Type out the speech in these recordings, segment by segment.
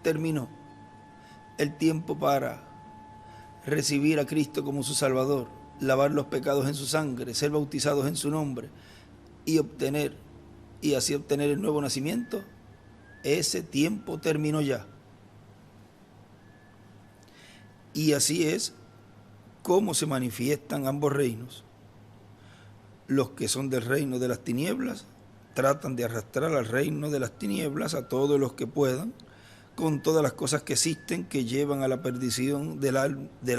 terminó. El tiempo para recibir a Cristo como su Salvador, lavar los pecados en su sangre, ser bautizados en su nombre y así obtener el nuevo nacimiento, ese tiempo terminó ya. Y así es como se manifiestan ambos reinos. Los que son del reino de las tinieblas tratan de arrastrar al reino de las tinieblas a todos los que puedan, con todas las cosas que existen que llevan a la perdición del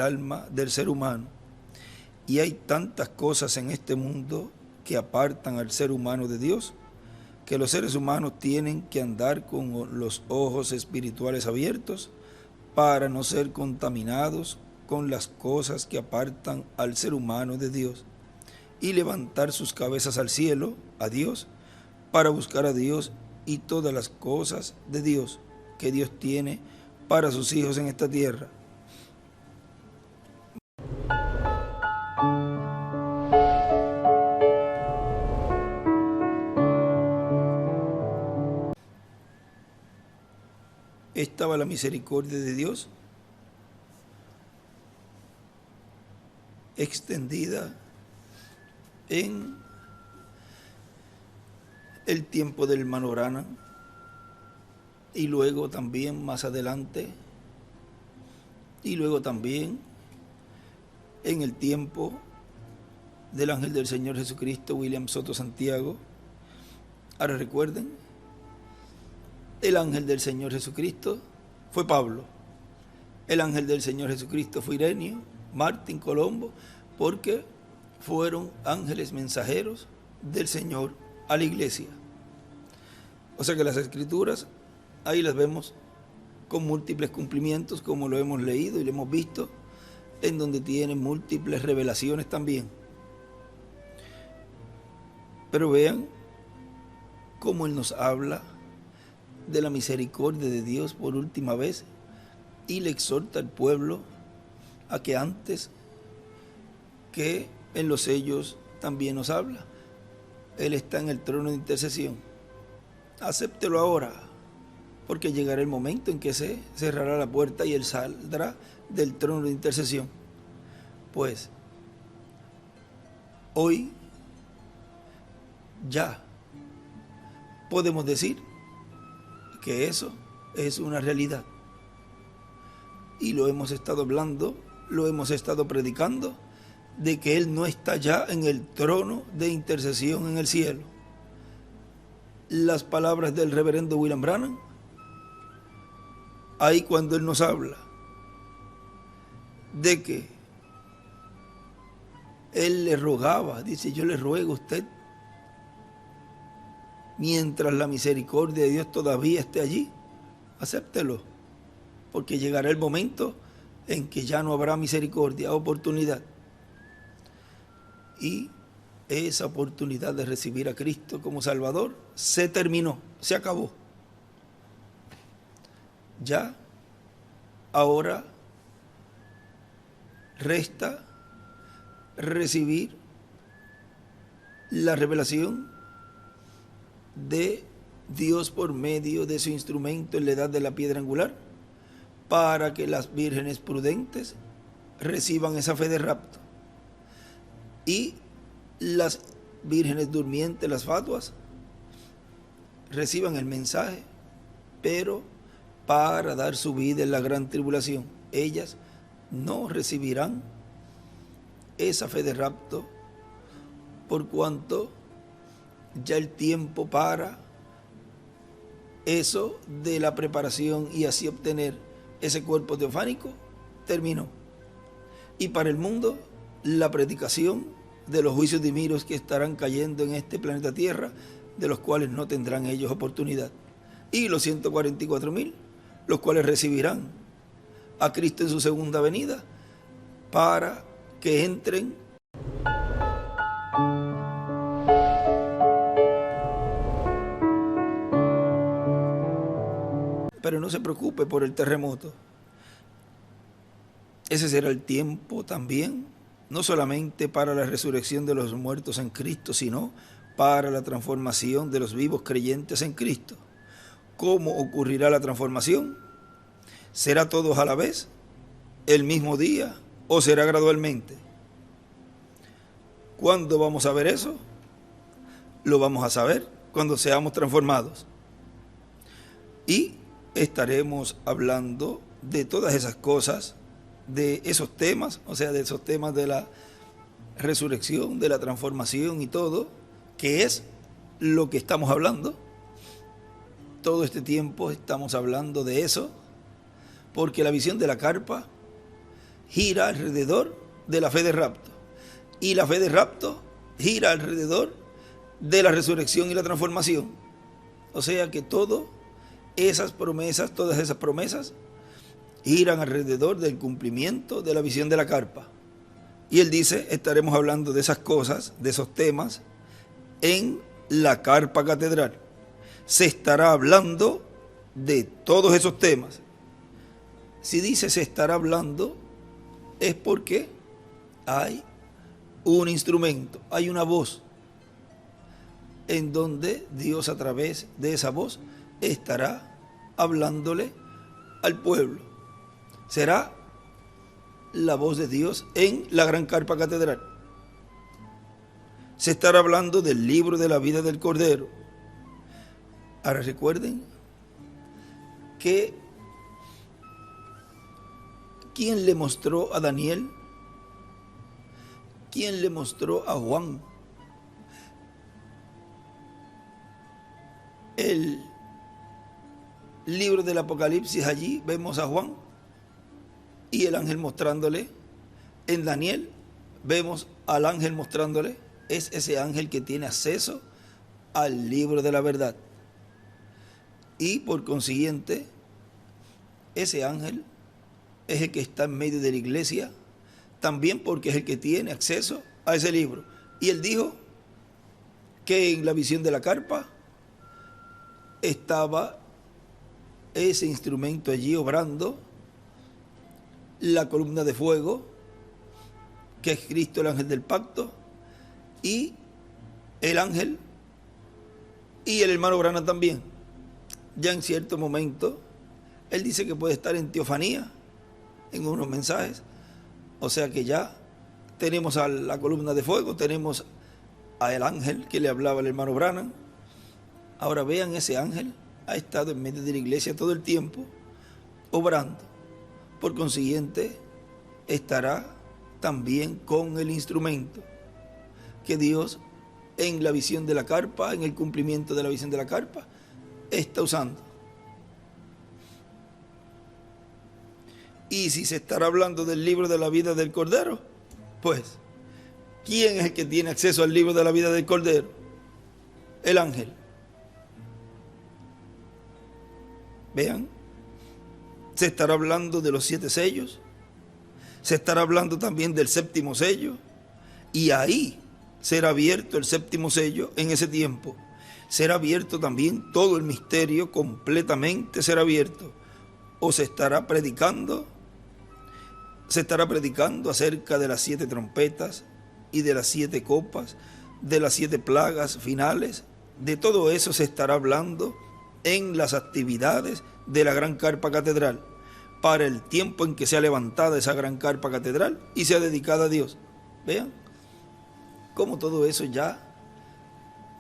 alma del ser humano. Y hay tantas cosas en este mundo que apartan al ser humano de Dios, que los seres humanos tienen que andar con los ojos espirituales abiertos para no ser contaminados con las cosas que apartan al ser humano de Dios, y levantar sus cabezas al cielo, a Dios, para buscar a Dios y todas las cosas de Dios que Dios tiene para sus hijos en esta tierra. Estaba la misericordia de Dios extendida en el tiempo del hermano Branham, y luego también más adelante, y luego también en el tiempo del ángel del Señor Jesucristo, William Soto Santiago. Ahora recuerden, el ángel del Señor Jesucristo fue Pablo, el ángel del Señor Jesucristo fue Ireneo, Martín, Colombo, porque fueron ángeles mensajeros del Señor a la iglesia. O sea que las escrituras, ahí las vemos con múltiples cumplimientos, como lo hemos leído y lo hemos visto, en donde tienen múltiples revelaciones también. Pero vean cómo Él nos habla de la misericordia de Dios por última vez, y le exhorta al pueblo a que antes que en los sellos también nos habla. Él está en el trono de intercesión. Acéptelo ahora, porque llegará el momento en que se cerrará la puerta y Él saldrá del trono de intercesión. Pues hoy ya podemos decir que eso es una realidad. Y lo hemos estado hablando, lo hemos estado predicando, de que Él no está ya en el trono de intercesión en el cielo. Las palabras del reverendo William Branham, ahí cuando Él nos habla de que Él le rogaba, dice: yo le ruego a usted, mientras la misericordia de Dios todavía esté allí, acéptelo, porque llegará el momento en que ya no habrá misericordia, oportunidad. Y esa oportunidad de recibir a Cristo como Salvador se terminó, se acabó. Ya, ahora resta recibir la revelación de Dios por medio de su instrumento en la edad de la piedra angular, para que las vírgenes prudentes reciban esa fe de rapto, y las vírgenes durmientes, las fatuas, reciban el mensaje, pero para dar su vida en la gran tribulación. Ellas no recibirán esa fe de rapto, por cuanto ya el tiempo para eso de la preparación y así obtener ese cuerpo teofánico terminó. Y para el mundo, la predicación de los juicios divinos que estarán cayendo en este planeta Tierra, de los cuales no tendrán ellos oportunidad. Y los 144,000, los cuales recibirán a Cristo en su segunda venida, para que entren pero no se preocupe por el terremoto. Ese será el tiempo también, no solamente para la resurrección de los muertos en Cristo, sino para la transformación de los vivos creyentes en Cristo. ¿Cómo ocurrirá la transformación? ¿Será todos a la vez, el mismo día, o será gradualmente? ¿Cuándo vamos a ver eso? Lo vamos a saber cuando seamos transformados. Y estaremos hablando de todas esas cosas, de esos temas, o sea, de esos temas de la resurrección, de la transformación y todo, que es lo que estamos hablando. Todo este tiempo estamos hablando de eso, porque la visión de la carpa gira alrededor de la fe de rapto, y la fe de rapto gira alrededor de la resurrección y la transformación. O sea que todas esas promesas giran alrededor del cumplimiento de la visión de la carpa. Y él dice, estaremos hablando de esas cosas, de esos temas, en la carpa catedral. Se estará hablando de todos esos temas. Si dice se estará hablando, es porque hay un instrumento, hay una voz, en donde Dios a través de esa voz estará hablándole al pueblo. Será la voz de Dios en la gran carpa catedral. Se estará hablando del libro de la vida del Cordero. Ahora recuerden que ¿quién le mostró a Daniel? ¿Quién le mostró a Juan el libro del Apocalipsis? Allí vemos a Juan y el ángel mostrándole. En Daniel vemos al ángel mostrándole. Es ese ángel que tiene acceso al libro de la verdad. Y por consiguiente, ese ángel es el que está en medio de la iglesia, también porque es el que tiene acceso a ese libro. Y él dijo que en la visión de la carpa estaba ese instrumento allí obrando, la columna de fuego, que es Cristo, el ángel del pacto, y el ángel y el hermano Branham también. Ya en cierto momento, él dice que puede estar en teofanía, en unos mensajes. O sea que ya tenemos a la columna de fuego, tenemos al ángel que le hablaba al hermano Branham. Ahora vean, ese ángel ha estado en medio de la iglesia todo el tiempo, obrando. Por consiguiente, estará también con el instrumento que Dios, en la visión de la carpa, en el cumplimiento de la visión de la carpa, está usando. Y si se estará hablando del libro de la vida del Cordero, pues, ¿quién es el que tiene acceso al libro de la vida del Cordero? El ángel. Vean, se estará hablando de los 7 sellos, se estará hablando también del 7º sello, y ahí será abierto el 7º sello en ese tiempo. Será abierto también todo el misterio, completamente será abierto. O se estará predicando acerca de las 7 trompetas y de las 7 copas, de las 7 plagas finales. De todo eso se estará hablando en las actividades de la gran carpa catedral, para el tiempo en que sea levantada esa gran carpa catedral y sea dedicada a Dios. Vean cómo todo eso ya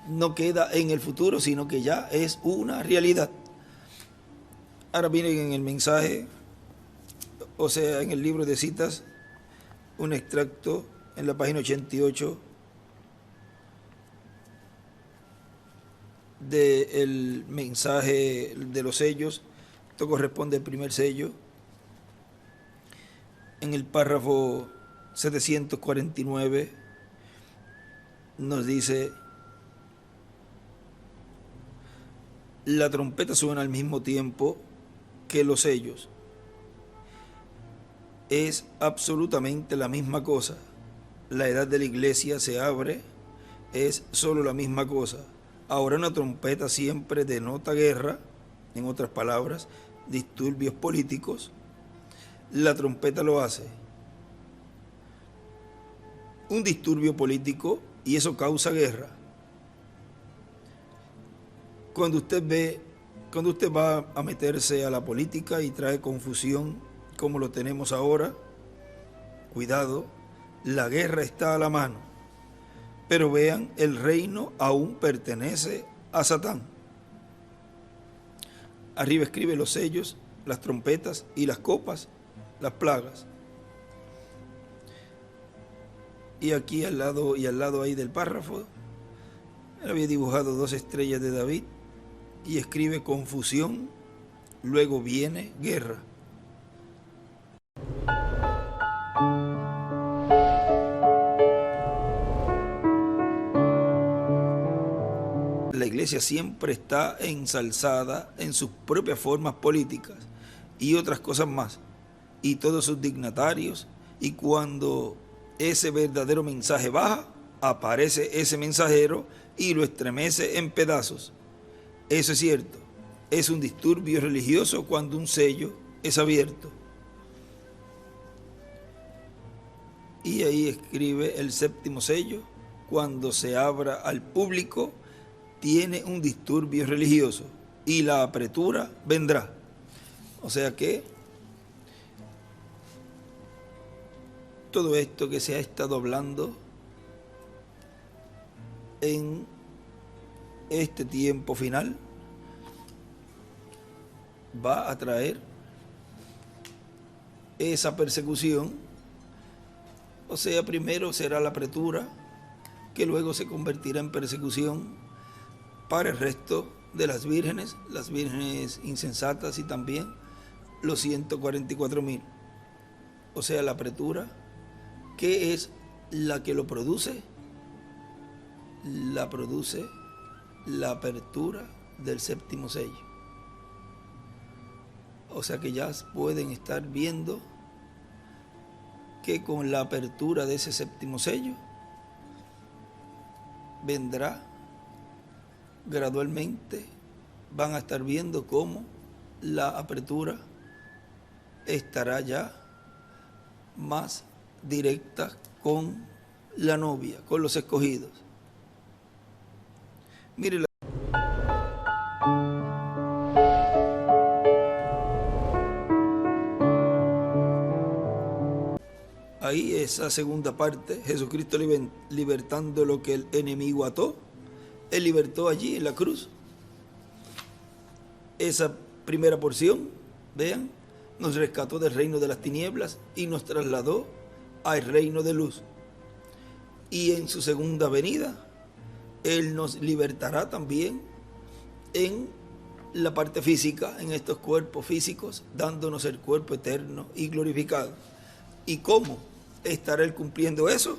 no queda en el futuro, sino que ya es una realidad. Ahora miren en el mensaje, o sea, en el libro de citas, un extracto en la página 88 del mensaje de los sellos. Esto corresponde al primer sello. En el párrafo 749 nos dice: la trompeta suena al mismo tiempo que los sellos. Es absolutamente la misma cosa. La edad de la iglesia se abre, es solo la misma cosa. Ahora una trompeta siempre denota guerra, en otras palabras, disturbios políticos. La trompeta lo hace. Un disturbio político, y eso causa guerra. Cuando usted ve Cuando usted va a meterse a la política y trae confusión como lo tenemos ahora, cuidado, la guerra está a la mano. Pero vean, el reino aún pertenece a Satán. Arriba escribe los sellos, las trompetas y las copas, las plagas. Y aquí al lado ahí del párrafo, él había dibujado 2 estrellas de David y escribe confusión, luego viene guerra. La iglesia siempre está ensalzada en sus propias formas políticas y otras cosas más, y todos sus dignatarios, y cuando ese verdadero mensaje baja, aparece ese mensajero y lo estremece en pedazos. Eso es cierto, es un disturbio religioso cuando un sello es abierto. Y ahí escribe el 7º sello, cuando se abra al público, tiene un disturbio religioso y la apretura vendrá. O sea que todo esto que se ha estado hablando en este tiempo final va a traer esa persecución. O sea, primero será la apretura, que luego se convertirá en persecución para el resto de las vírgenes insensatas y también los 144.000. O sea, la apretura, ¿qué es la que lo produce? La produce la apertura del 7º sello. O sea que ya pueden estar viendo que con la apertura de ese 7º sello vendrá gradualmente, van a estar viendo cómo la apertura estará ya más directa con la novia, con los escogidos. Mire ahí esa segunda parte, Jesucristo libertando lo que el enemigo ató. Él libertó allí en la cruz. Esa primera porción, vean, nos rescató del reino de las tinieblas y nos trasladó al reino de luz. Y en su segunda venida, Él nos libertará también en la parte física, en estos cuerpos físicos, dándonos el cuerpo eterno y glorificado. ¿Y cómo estará Él cumpliendo eso?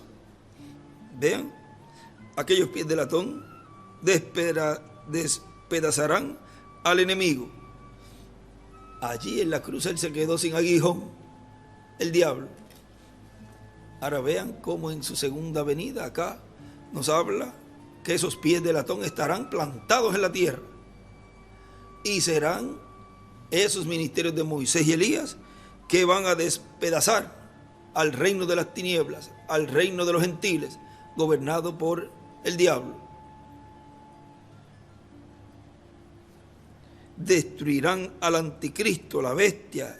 Vean, aquellos pies de latón despedazarán al enemigo. Allí en la cruz Él se quedó sin aguijón, el diablo. Ahora vean cómo en su segunda venida acá nos habla que esos pies de latón estarán plantados en la tierra y serán esos ministerios de Moisés y Elías que van a despedazar al reino de las tinieblas, al reino de los gentiles, gobernado por el diablo. Destruirán al anticristo, la bestia,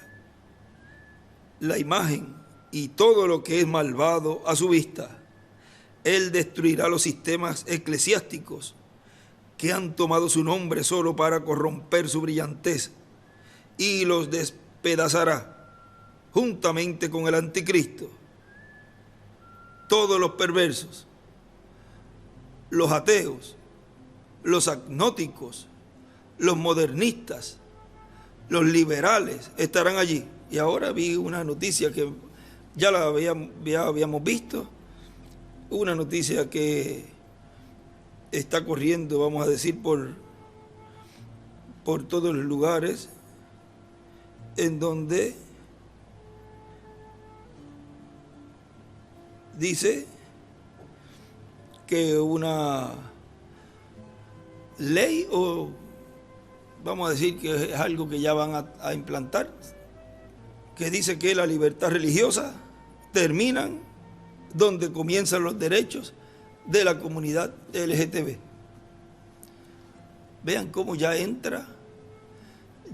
la imagen y todo lo que es malvado a su vista. Él destruirá los sistemas eclesiásticos que han tomado su nombre solo para corromper su brillantez y los despedazará juntamente con el anticristo. Todos los perversos, los ateos, los agnósticos, los modernistas, los liberales estarán allí. Y ahora vi una noticia que ya la habíamos visto, una noticia que está corriendo, vamos a decir, por todos los lugares, en donde dice que una ley, o vamos a decir que es algo que ya van a implantar, que dice que la libertad religiosa termina donde comienzan los derechos de la comunidad LGTB. Vean cómo ya entra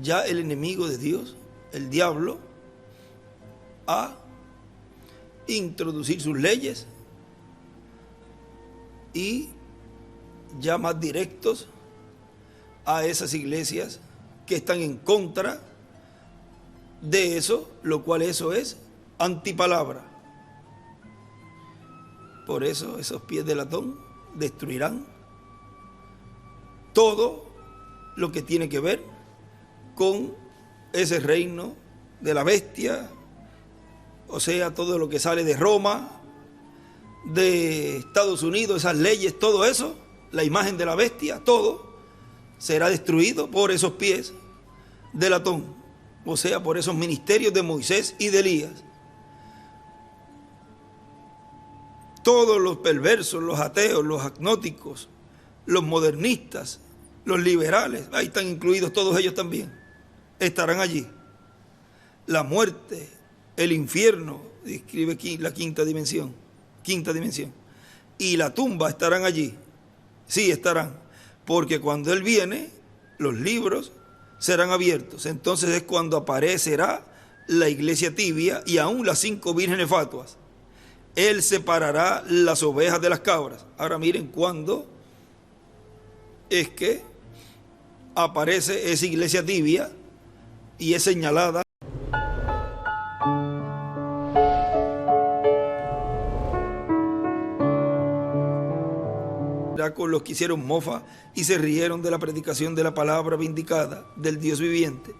ya el enemigo de Dios, el diablo, a introducir sus leyes y ya más directos a esas iglesias que están en contra de eso, lo cual eso es antipalabra. Por eso esos pies de latón destruirán todo lo que tiene que ver con ese reino de la bestia, o sea, todo lo que sale de Roma, de Estados Unidos, esas leyes, todo eso, la imagen de la bestia, todo será destruido por esos pies de latón, o sea, por esos ministerios de Moisés y de Elías. Todos los perversos, los ateos, los agnósticos, los modernistas, los liberales, ahí están incluidos todos ellos también, estarán allí. La muerte, el infierno, describe aquí la quinta dimensión, y la tumba estarán allí, sí estarán, porque cuando Él viene, los libros serán abiertos, entonces es cuando aparecerá la iglesia tibia y aún las 5 vírgenes fatuas. Él separará las ovejas de las cabras. Ahora miren cuándo es que aparece esa iglesia tibia y es señalada con los que hicieron mofa y se rieron de la predicación de la palabra vindicada del Dios viviente.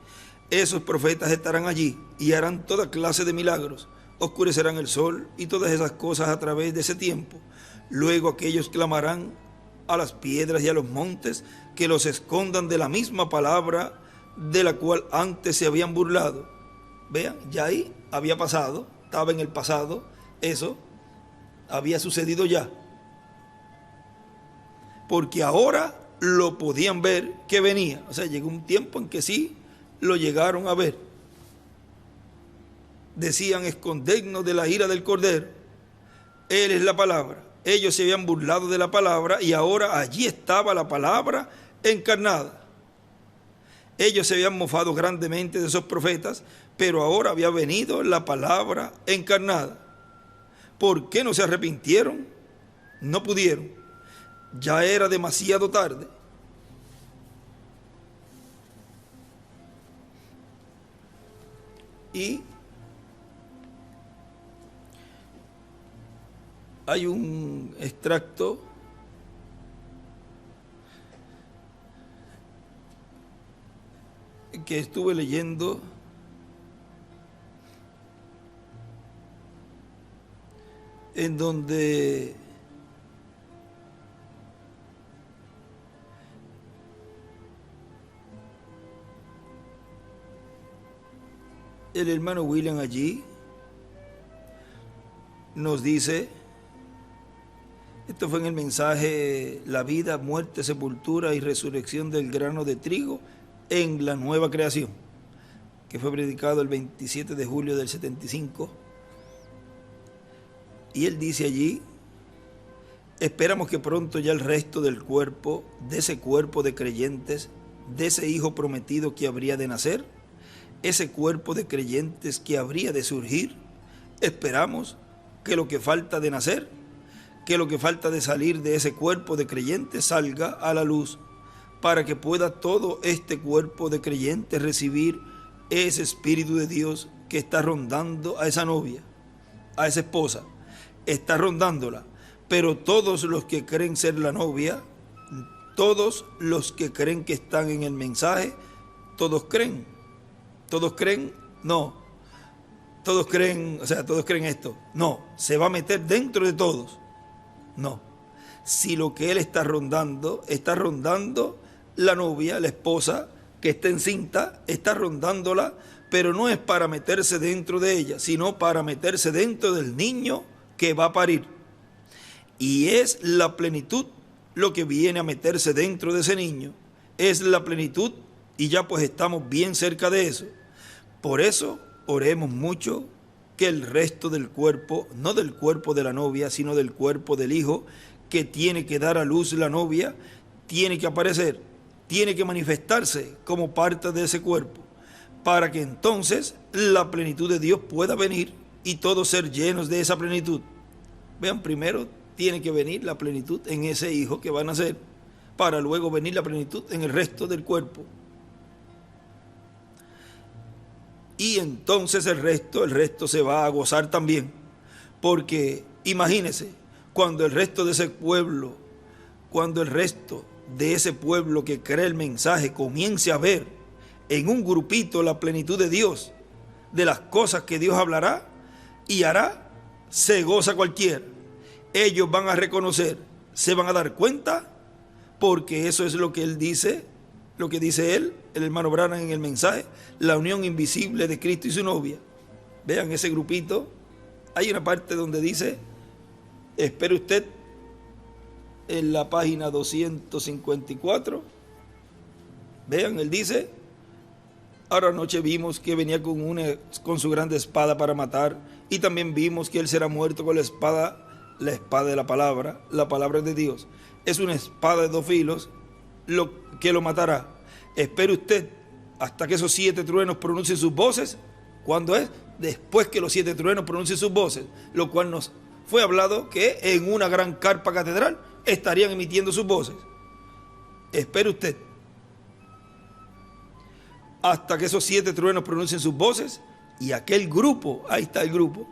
Esos profetas estarán allí y harán toda clase de milagros, oscurecerán el sol y todas esas cosas a través de ese tiempo. Luego aquellos clamarán a las piedras y a los montes que los escondan de la misma palabra de la cual antes se habían burlado. Vean, ya ahí había pasado, estaba en el pasado, eso había sucedido ya. Porque ahora lo podían ver que venía. O sea, llegó un tiempo en que sí lo llegaron a ver. Decían, escondernos de la ira del Cordero. Él es la palabra. Ellos se habían burlado de la palabra y ahora allí estaba la palabra encarnada. Ellos se habían mofado grandemente de esos profetas, pero ahora había venido la palabra encarnada. ¿Por qué no se arrepintieron? No pudieron. Ya era demasiado tarde. Y hay un extracto que estuve leyendo en donde el hermano William allí nos dice, esto fue en el mensaje La vida, muerte, sepultura y resurrección del grano de trigo en la nueva creación, que fue predicado el 27 de julio del 75. Y él dice allí, esperamos que pronto ya el resto del cuerpo, de ese cuerpo de creyentes, de ese hijo prometido que habría de nacer, ese cuerpo de creyentes que habría de surgir, esperamos que lo que falta de nacer, que lo que falta de salir de ese cuerpo de creyentes salga a la luz, para que pueda todo este cuerpo de creyentes recibir ese Espíritu de Dios que está rondando a esa novia, a esa esposa, está rondándola. Pero todos los que creen ser la novia, todos los que creen que están en el mensaje, todos creen. ¿Todos creen? No. ¿Todos creen? O sea, ¿todos creen esto? No. ¿Se va a meter dentro de todos? No. Si lo que él está rondando la novia, la esposa que está encinta, está rondándola, pero no es para meterse dentro de ella, sino para meterse dentro del niño que va a parir. Y es la plenitud lo que viene a meterse dentro de ese niño. Es la plenitud. Y ya pues estamos bien cerca de eso. Por eso oremos mucho que el resto del cuerpo, no del cuerpo de la novia, sino del cuerpo del hijo que tiene que dar a luz la novia, tiene que aparecer. tiene que manifestarse como parte de ese cuerpo, para que entonces la plenitud de Dios pueda venir y todos ser llenos de esa plenitud. Vean, primero tiene que venir la plenitud en ese hijo que va a nacer, para luego venir la plenitud en el resto del cuerpo. Y entonces el resto se va a gozar también, porque imagínense, cuando el resto de ese pueblo que cree el mensaje comience a ver en un grupito la plenitud de Dios, de las cosas que Dios hablará y hará, se goza cualquiera. Ellos van a reconocer, se van a dar cuenta, porque eso es lo que él dice, lo que dice él, el hermano Branham en el mensaje, la unión invisible de Cristo y su novia. Vean ese grupito, hay una parte donde dice, espere usted, en la página 254, vean, él dice, ahora anoche vimos que venía con su grande espada para matar, y también vimos que él será muerto con la espada de la palabra de Dios. Es una espada de 2 filos que lo matará. Espere usted hasta que esos 7 truenos pronuncien sus voces. ¿Cuándo es? Después que los 7 truenos pronuncien sus voces, lo cual nos fue hablado que en una gran carpa catedral estarían emitiendo sus voces. Espere usted hasta que esos 7 truenos pronuncien sus voces, y aquel grupo, ahí está el grupo,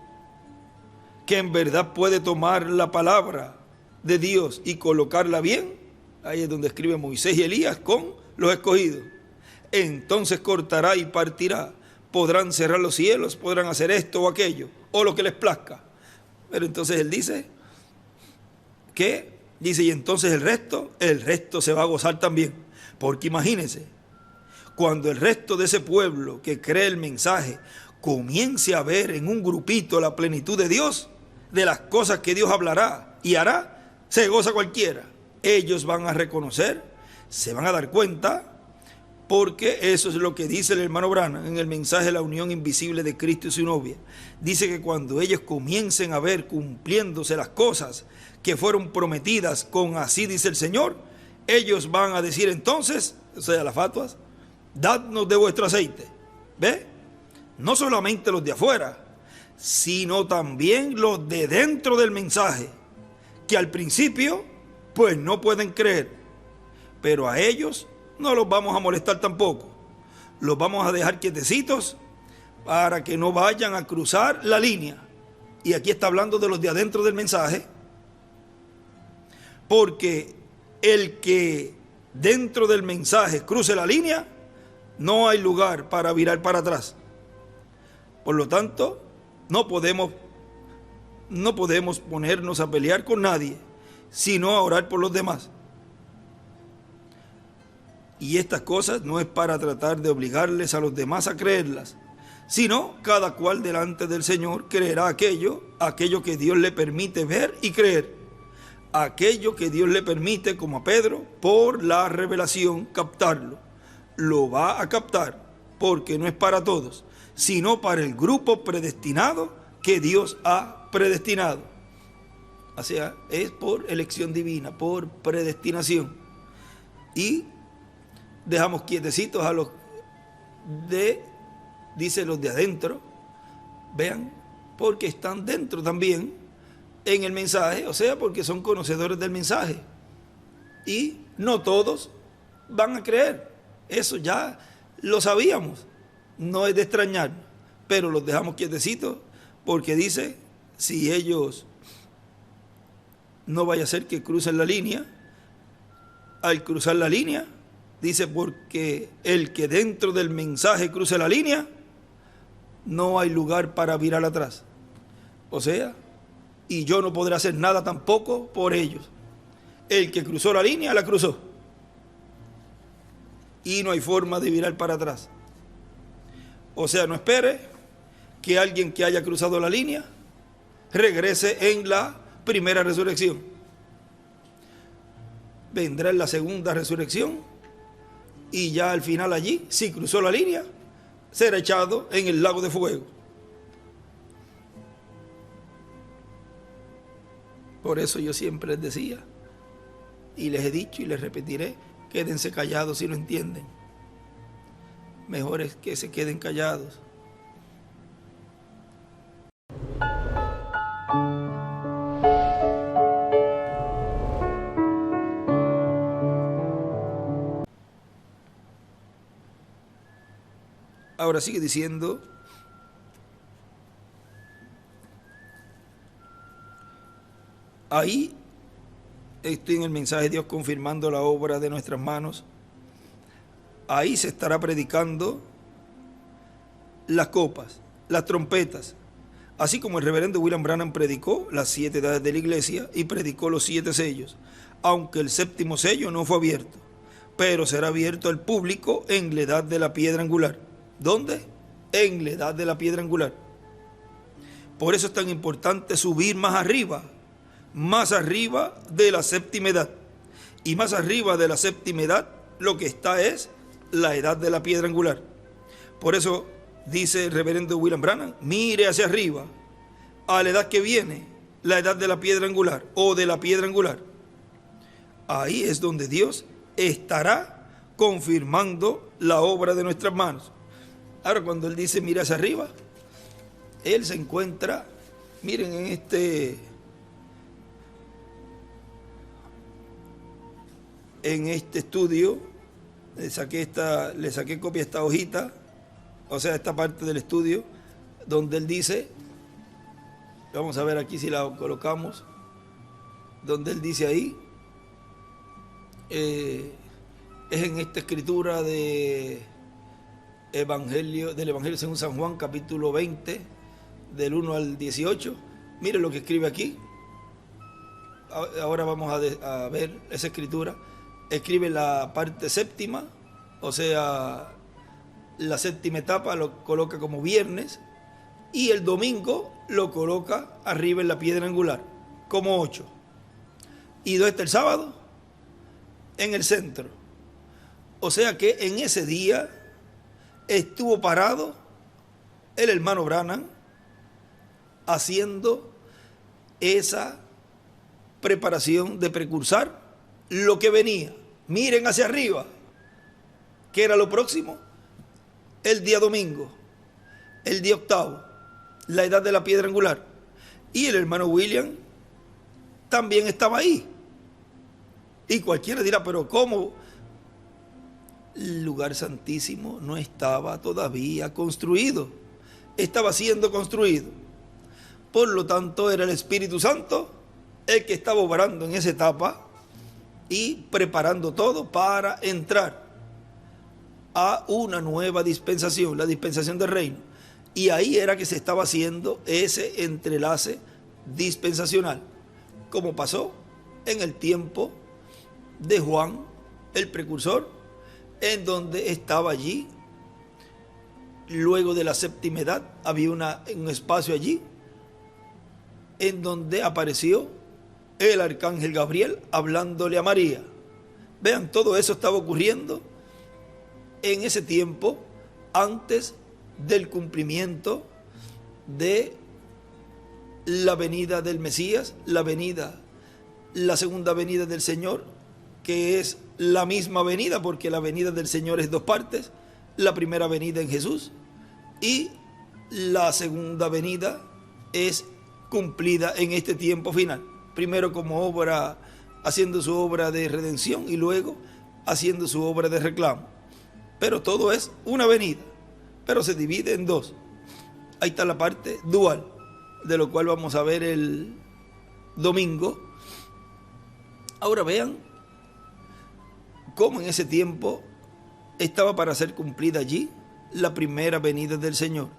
que en verdad puede tomar la palabra de Dios y colocarla bien, ahí es donde escribe Moisés y Elías con los escogidos. Entonces cortará y partirá, podrán cerrar los cielos, podrán hacer esto o aquello, o lo que les plazca. Pero entonces él dice, y entonces el resto se va a gozar también, porque imagínense, cuando el resto de ese pueblo que cree el mensaje comience a ver en un grupito la plenitud de Dios, de las cosas que Dios hablará y hará, se goza cualquiera. Ellos van a reconocer, se van a dar cuenta, porque eso es lo que dice el hermano Branham en el mensaje de la unión invisible de Cristo y su novia. Dice que cuando ellos comiencen a ver cumpliéndose las cosas que fueron prometidas con así dice el Señor, ellos van a decir entonces, o sea, las fatuas, dadnos de vuestro aceite. ¿Ve? No solamente los de afuera, sino también los de dentro del mensaje, que al principio pues no pueden creer, pero a ellos no los vamos a molestar tampoco, los vamos a dejar quietecitos para que no vayan a cruzar la línea. Y aquí está hablando de los de adentro del mensaje, porque el que dentro del mensaje cruce la línea, no hay lugar para virar para atrás. Por lo tanto, no podemos ponernos a pelear con nadie, sino a orar por los demás. Y estas cosas no es para tratar de obligarles a los demás a creerlas, sino cada cual delante del Señor creerá aquello que Dios le permite ver y creer. Aquello que Dios le permite, como a Pedro, por la revelación, captarlo. Lo va a captar, porque no es para todos, sino para el grupo predestinado que Dios ha predestinado. O sea, es por elección divina, por predestinación. Y dejamos quietecitos a los dice los de adentro, vean, porque están dentro también en el mensaje, o sea, porque son conocedores del mensaje. Y no todos van a creer, eso ya lo sabíamos, no es de extrañar, pero los dejamos quietecitos porque dice, si ellos no vaya a ser que crucen la línea, al cruzar la línea, dice, porque el que dentro del mensaje cruce la línea, no hay lugar para virar atrás. O sea, y yo no podré hacer nada tampoco por ellos. El que cruzó la línea, la cruzó. Y no hay forma de virar para atrás. O sea, no espere que alguien que haya cruzado la línea regrese en la primera resurrección. Vendrá en la segunda resurrección y ya al final allí, si cruzó la línea, será echado en el lago de fuego. Por eso yo siempre les decía, y les he dicho y les repetiré, quédense callados si lo entienden. Mejor es que se queden callados. Ahora sigue diciendo: ahí estoy en el mensaje de Dios confirmando la obra de nuestras manos. Ahí se estará predicando las copas, las trompetas, así como el reverendo William Branham predicó las 7 edades de la iglesia y predicó los 7 sellos, aunque el 7º sello no fue abierto, pero será abierto al público en la edad de la piedra angular. ¿Dónde? En la edad de la piedra angular. Por eso es tan importante subir más arriba de la 7ª edad. Y más arriba de la 7ª edad, lo que está es la edad de la piedra angular. Por eso dice el reverendo William Branham: mire hacia arriba, a la edad que viene, la edad de la piedra angular o de la piedra angular. Ahí es donde Dios estará confirmando la obra de nuestras manos. Ahora, cuando él dice mire hacia arriba, él se encuentra, miren, en este estudio, le saqué copia a esta hojita, o sea, esta parte del estudio, donde él dice, vamos a ver aquí si la colocamos, donde él dice ahí, es en esta escritura del Evangelio según San Juan, capítulo 20, del 1 al 18. Miren lo que escribe aquí. Ahora vamos a ver esa escritura. Escribe la parte 7ª, o sea, la 7ª etapa lo coloca como viernes, y el domingo lo coloca arriba en la piedra angular, como 8. ¿Y dónde está el sábado? En el centro. O sea que en ese día estuvo parado el hermano Branham haciendo esa preparación de precursar lo que venía. Miren hacia arriba, que era lo próximo, el día domingo, el día 8º, la edad de la piedra angular. Y el hermano William también estaba ahí. Y cualquiera dirá, pero ¿cómo? El lugar santísimo no estaba todavía construido, estaba siendo construido. Por lo tanto, era el Espíritu Santo el que estaba obrando en esa etapa y preparando todo para entrar a una nueva dispensación, la dispensación del reino. Y ahí era que se estaba haciendo ese entrelace dispensacional, como pasó en el tiempo de Juan, el precursor, en donde estaba allí, luego de la 7ª edad, había un espacio allí, en donde apareció el arcángel Gabriel hablándole a María. Vean, todo eso estaba ocurriendo en ese tiempo, antes del cumplimiento de la venida del Mesías, la segunda venida del Señor, que es la misma venida, porque la venida del Señor es 2 partes: la primera venida en Jesús y la segunda venida es cumplida en este tiempo final. Primero como obra, haciendo su obra de redención, y luego haciendo su obra de reclamo. Pero todo es una venida, pero se divide en 2. Ahí está la parte dual, de lo cual vamos a ver el domingo. Ahora vean cómo en ese tiempo estaba para ser cumplida allí la primera venida del Señor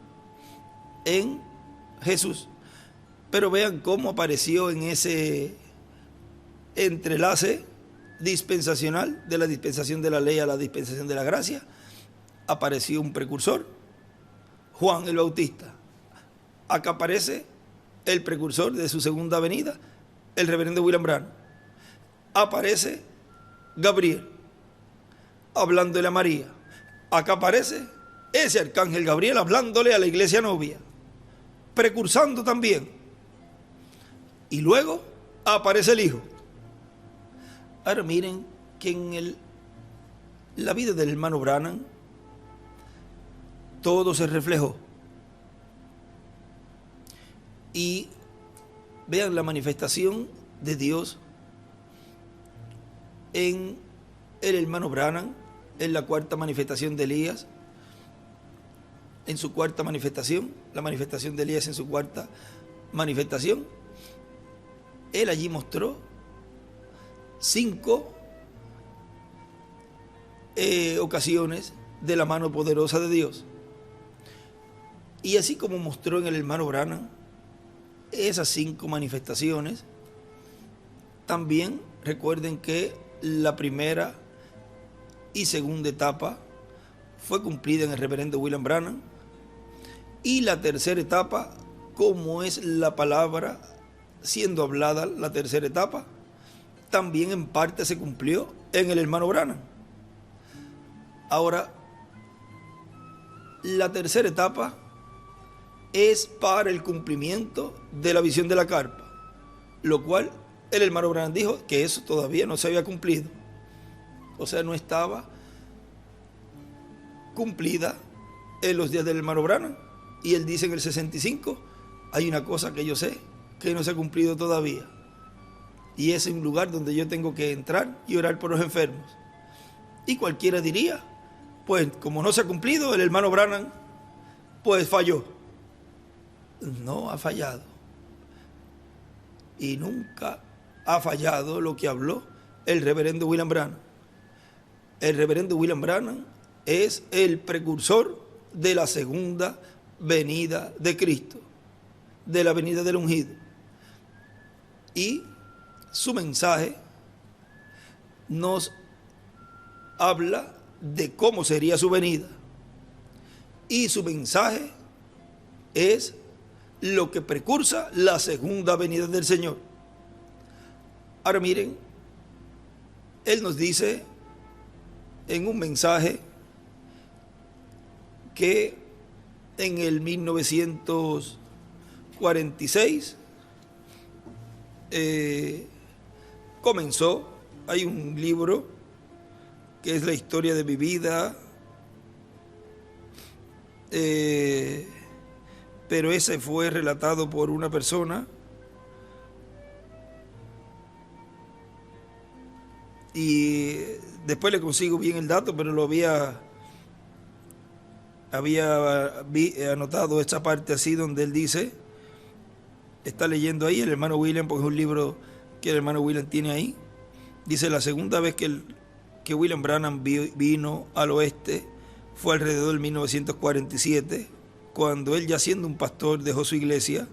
en Jesús. Pero vean cómo apareció en ese entrelace dispensacional, de la dispensación de la ley a la dispensación de la gracia, apareció un precursor, Juan el Bautista. Acá aparece el precursor de su segunda venida, el reverendo William Branham. Aparece Gabriel hablándole a María. Acá aparece ese arcángel Gabriel hablándole a la iglesia novia, precursando también. Y luego aparece el Hijo. Ahora miren que en el la vida del hermano Branham, todo se reflejó. Y vean la manifestación de Dios en el hermano Branham, en la cuarta manifestación de Elías, en su cuarta manifestación, la manifestación de Elías en su cuarta manifestación. Él allí mostró 5 ocasiones de la mano poderosa de Dios. Y así como mostró en el hermano Branham esas 5 manifestaciones, también recuerden que la primera y segunda etapa fue cumplida en el reverendo William Branham, y la tercera etapa, como es la palabra siendo hablada, la tercera etapa, también en parte se cumplió en el hermano Branham. Ahora, la tercera etapa es para el cumplimiento de la visión de la carpa, lo cual el hermano Branham dijo que eso todavía no se había cumplido. O sea, no estaba cumplida en los días del hermano Branham. Y él dice en el 65, hay una cosa que yo sé que no se ha cumplido todavía. Y es un lugar donde yo tengo que entrar y orar por los enfermos. Y cualquiera diría, pues como no se ha cumplido, el hermano Branham pues falló. No ha fallado. Y nunca ha fallado lo que habló el reverendo William Branham. El reverendo William Branham es el precursor de la segunda venida de Cristo, de la venida del ungido. Y su mensaje nos habla de cómo sería su venida. Y su mensaje es lo que precursa la segunda venida del Señor. Ahora miren, él nos dice en un mensaje que en el 1946 comenzó. Hay un libro que es la historia de mi vida, pero ese fue relatado por una persona y después le consigo bien el dato, pero lo había anotado esta parte así donde él dice, está leyendo ahí el hermano William, porque es un libro que el hermano William tiene ahí. Dice, la segunda vez que William Branham vino al oeste fue alrededor del 1947, cuando él, ya siendo un pastor, dejó su iglesia,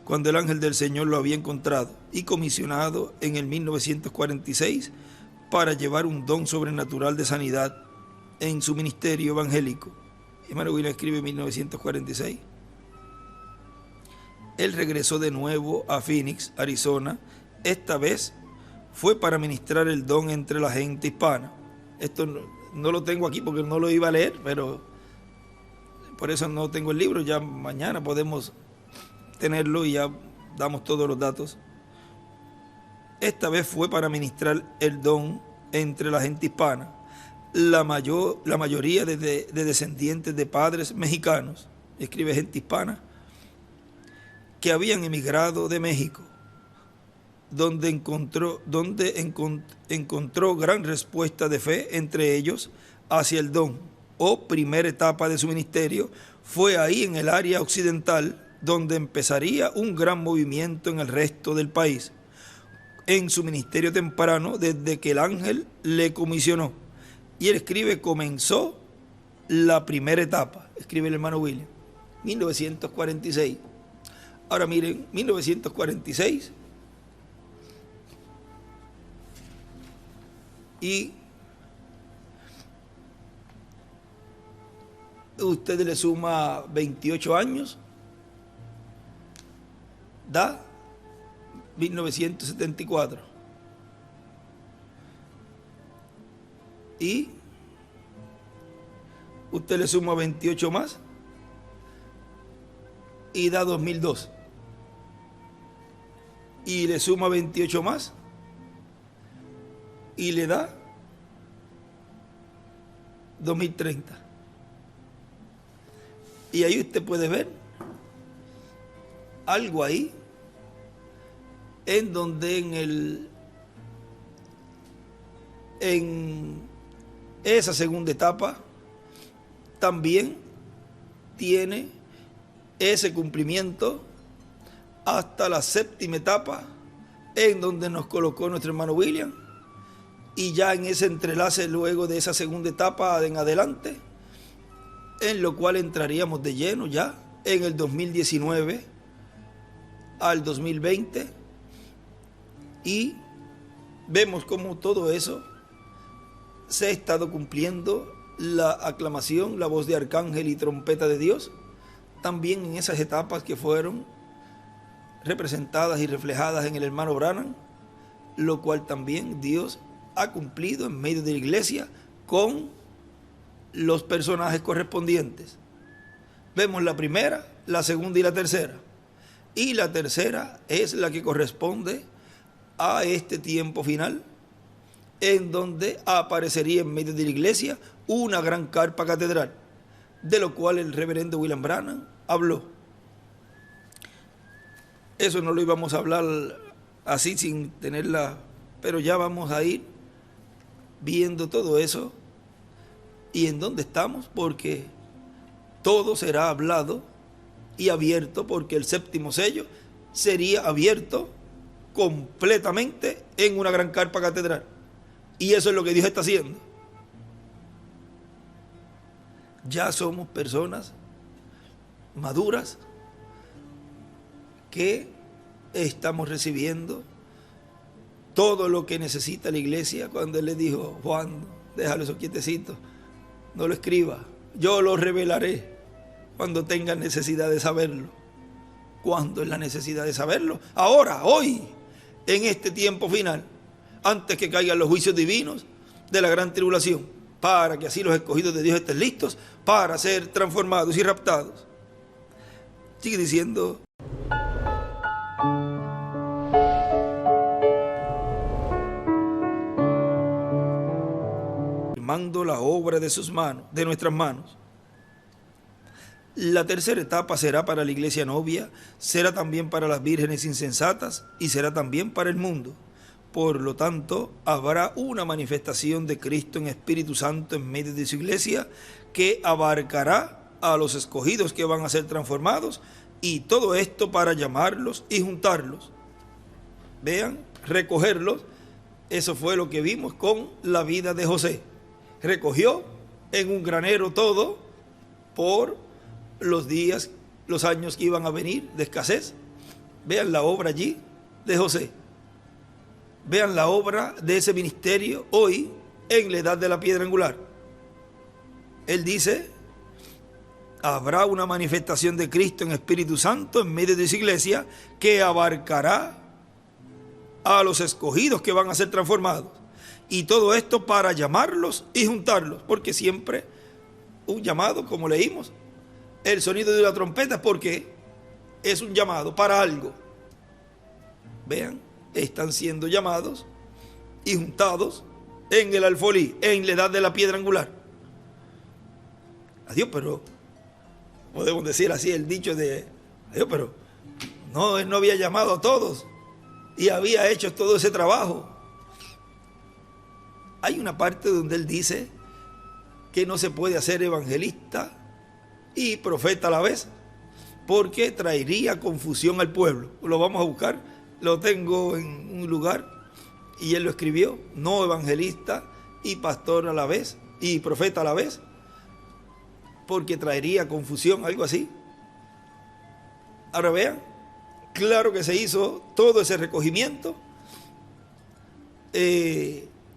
cuando el ángel del Señor lo había encontrado y comisionado en el 1946 para llevar un don sobrenatural de sanidad en su ministerio evangélico. Hermano William escribe en 1946. Él regresó de nuevo a Phoenix, Arizona. Esta vez fue para ministrar el don entre la gente hispana. Esto no lo tengo aquí porque no lo iba a leer, pero por eso no tengo el libro. Ya mañana podemos tenerlo y ya damos todos los datos. Esta vez fue para ministrar el don entre la gente hispana. La mayoría de descendientes de padres mexicanos, escribe gente hispana, que habían emigrado de México, donde encontró gran respuesta de fe entre ellos hacia el don, o primera etapa de su ministerio. Fue ahí en el área occidental donde empezaría un gran movimiento en el resto del país, en su ministerio temprano, desde que el ángel le comisionó. Y él escribe, comenzó la primera etapa, escribe el hermano William, 1946. Ahora miren, 1946, y usted le suma 28 años, da 1974. Y usted le suma 28 más y da 2002. Y le suma 28 más y le da 2030. Y ahí usted puede ver algo ahí, en donde en esa segunda etapa también tiene ese cumplimiento hasta la séptima etapa, en donde nos colocó nuestro hermano William, y ya en ese entrelace luego de esa segunda etapa en adelante, en lo cual entraríamos de lleno ya en el 2019 al 2020, y vemos cómo todo eso se ha estado cumpliendo, la aclamación, la voz de arcángel y trompeta de Dios, también en esas etapas que fueron representadas y reflejadas en el hermano Branham, lo cual también Dios ha cumplido en medio de la iglesia con los personajes correspondientes. Vemos la primera, la segunda y la tercera. Y la tercera es la que corresponde a este tiempo final, en donde aparecería en medio de la iglesia una gran carpa catedral, de lo cual el reverendo William Branham habló. Eso no lo íbamos a hablar así sin tenerla, pero ya vamos a ir viendo todo eso y en dónde estamos, porque todo será hablado y abierto, porque el séptimo sello sería abierto completamente en una gran carpa catedral. Y eso es lo que Dios está haciendo. Ya somos personas maduras que estamos recibiendo todo lo que necesita la iglesia. Cuando él le dijo: Juan, déjalo eso quietecito, no lo escriba, yo lo revelaré cuando tenga necesidad de saberlo. ¿Cuándo es la necesidad de saberlo? Ahora, hoy, en este tiempo final, antes que caigan los juicios divinos de la gran tribulación, para que así los escogidos de Dios estén listos para ser transformados y raptados. Sigue diciendo: firmando la obra de sus manos, de nuestras manos. La tercera etapa será para la iglesia novia, será también para las vírgenes insensatas y será también para el mundo. Por lo tanto, habrá una manifestación de Cristo en Espíritu Santo en medio de su iglesia, que abarcará a los escogidos que van a ser transformados, y todo esto para llamarlos y juntarlos. Vean, recogerlos. Eso fue lo que vimos con la vida de José. Recogió en un granero todo por los días, los años que iban a venir de escasez. Vean la obra allí de José. Vean la obra de ese ministerio hoy en la edad de la piedra angular. Él dice: habrá una manifestación de Cristo en Espíritu Santo en medio de su iglesia, que abarcará a los escogidos que van a ser transformados. Y todo esto para llamarlos y juntarlos, porque siempre un llamado, como leímos, el sonido de la trompeta es porque es un llamado para algo. Vean, están siendo llamados y juntados en el alfolí, en la edad de la piedra angular. Adiós, pero podemos decir así el dicho de: adiós, pero no, él no había llamado a todos y había hecho todo ese trabajo. Hay una parte donde él dice que no se puede hacer evangelista y profeta a la vez, porque traería confusión al pueblo. Lo vamos a buscar, lo tengo en un lugar y él lo escribió: no evangelista y pastor a la vez y profeta a la vez, porque traería confusión, algo así. Ahora vean, claro que se hizo todo ese recogimiento,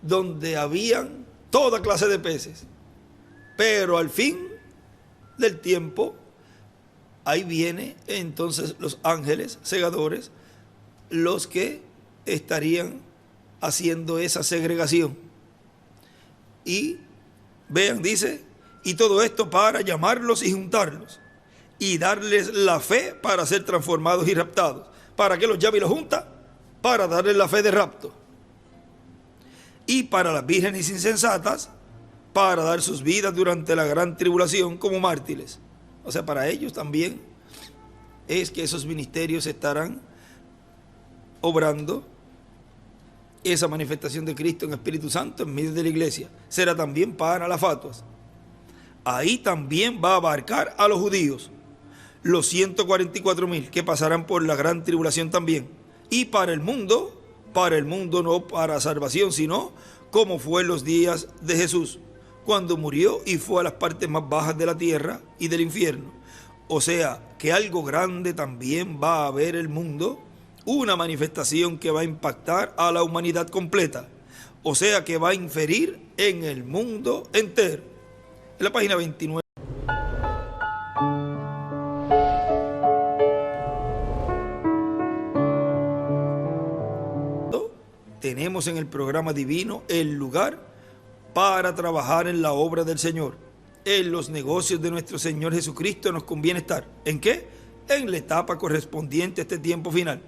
donde habían toda clase de peces, pero al fin del tiempo, ahí viene entonces los ángeles segadores, los que estarían haciendo esa segregación. Y vean, dice: y todo esto para llamarlos y juntarlos y darles la fe para ser transformados y raptados. ¿Para qué los llama y los junta? Para darles la fe de rapto. Y para las vírgenes insensatas, para dar sus vidas durante la gran tribulación como mártires. O sea, para ellos también es que esos ministerios estarán obrando esa manifestación de Cristo en Espíritu Santo en medio de la iglesia. Será también para las fatuas. Ahí también va a abarcar a los judíos, los 144,000 que pasarán por la gran tribulación también. Y para el mundo no para salvación, sino como fue en los días de Jesús, cuando murió y fue a las partes más bajas de la tierra y del infierno. O sea, que algo grande también va a haber el mundo, una manifestación que va a impactar a la humanidad completa. O sea, que va a inferir en el mundo entero. En la página 29. Tenemos en el programa divino el lugar para trabajar en la obra del Señor. En los negocios de nuestro Señor Jesucristo nos conviene estar. ¿En qué? En la etapa correspondiente a este tiempo final.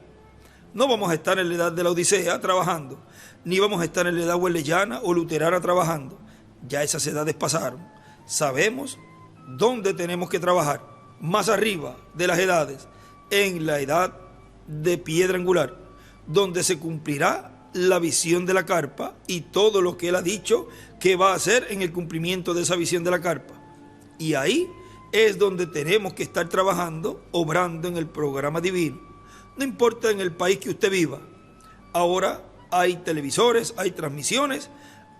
No vamos a estar en la edad de la Odisea trabajando, ni vamos a estar en la edad wesleyana o luterana trabajando. Ya esas edades pasaron. Sabemos dónde tenemos que trabajar. Más arriba de las edades, en la edad de piedra angular, donde se cumplirá la visión de la carpa y todo lo que él ha dicho que va a hacer en el cumplimiento de esa visión de la carpa. Y ahí es donde tenemos que estar trabajando, obrando en el programa divino. No importa en el país que usted viva. Ahora hay televisores, hay transmisiones,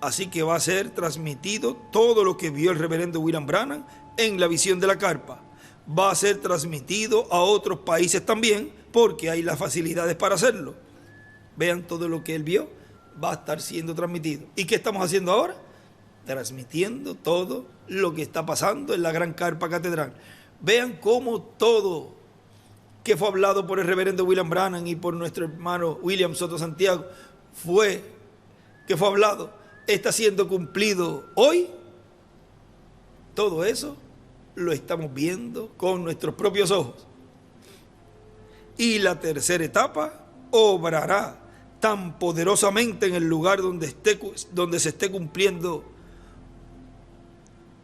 así que va a ser transmitido todo lo que vio el reverendo William Branham en la visión de la carpa. Va a ser transmitido a otros países también, porque hay las facilidades para hacerlo. Vean todo lo que él vio, va a estar siendo transmitido. ¿Y qué estamos haciendo ahora? Transmitiendo todo lo que está pasando en la gran carpa catedral. Vean cómo todo que fue hablado por el reverendo William Branham y por nuestro hermano William Soto Santiago que fue hablado, está siendo cumplido hoy. Todo eso lo estamos viendo con nuestros propios ojos. Y la tercera etapa obrará tan poderosamente en el lugar donde se esté cumpliendo.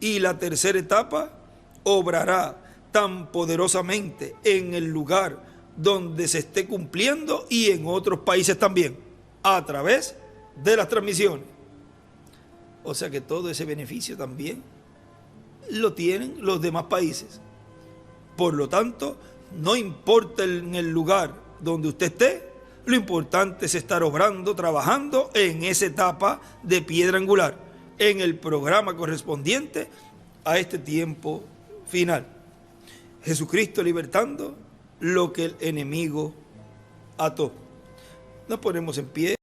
Y la tercera etapa obrará tan poderosamente en el lugar donde se esté cumpliendo y en otros países también, a través de las transmisiones. O sea que todo ese beneficio también lo tienen los demás países. Por lo tanto, no importa en el lugar donde usted esté, lo importante es estar obrando, trabajando en esa etapa de piedra angular, en el programa correspondiente a este tiempo final. Jesucristo libertando lo que el enemigo ató. Nos ponemos en pie.